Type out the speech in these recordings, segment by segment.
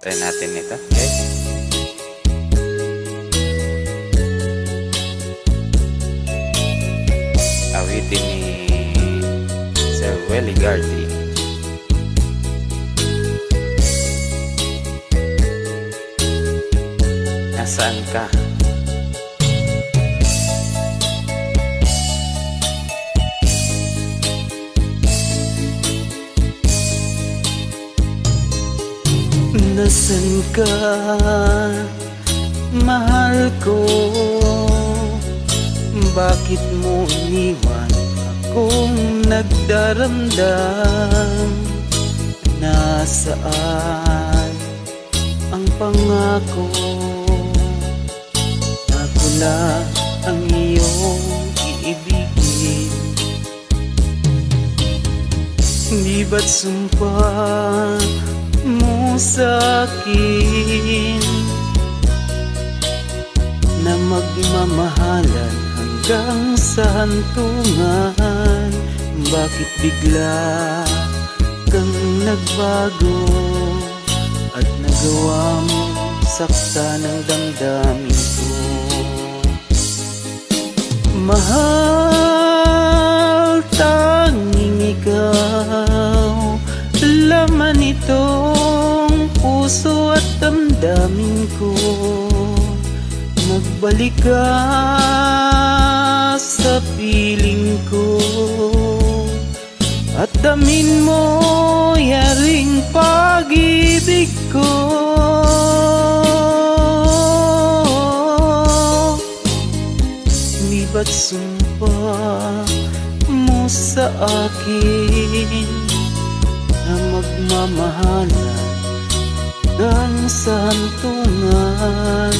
Try natin ito. Okay. Awitin ni Sir Welly Gardy. Nasaan ka? Nasaan ka, mahal ko? Bakit mo iniwan akong nagdaramdam? Nasaan ang pangako? Ako na ang iyong iibigin. Di ba't sumpa mo sa'kin na magmamahalan hanggang sa hantungan? Bakit bigla kang nagbago at nagawa mo sakta ng damdamin ko? Mahal, tanging ikaw, laman itong puso at damdamin ko. Magbalik ka sa piling ko at damin mo yaring pag-ibig ko. Di ba't sumpa mo sa akin na magmamahalan hanggang sa hantungan?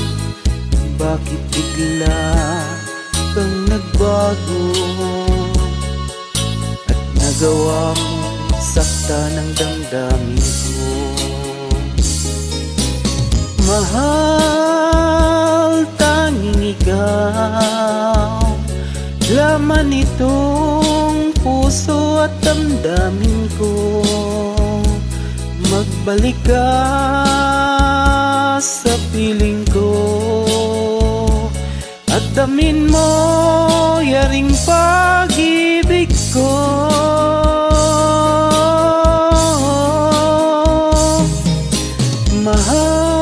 Bakit bigla kang nagbago at nagawa mo sakta ng damdamin ko? Mahal, tanging ikaw, laman itong puso at damdamin ko. Magbalik ka sa piling ko at damin mo yaring pag-ibig ko.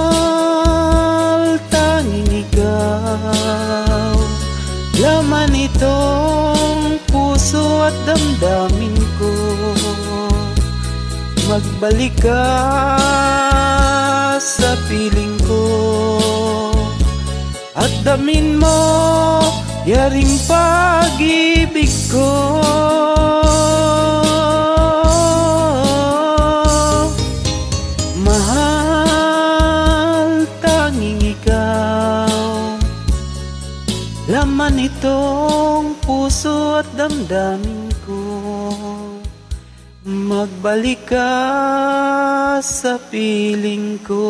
Mahal, tanging ikaw, laman itong puso at damdamin ko. Magbalik ka sa piling ko at damin mo yaring pag-ibig ko. Mahal, tanging ikaw, laman itong puso at damdamin ko. Magbalik ka sa piling ko.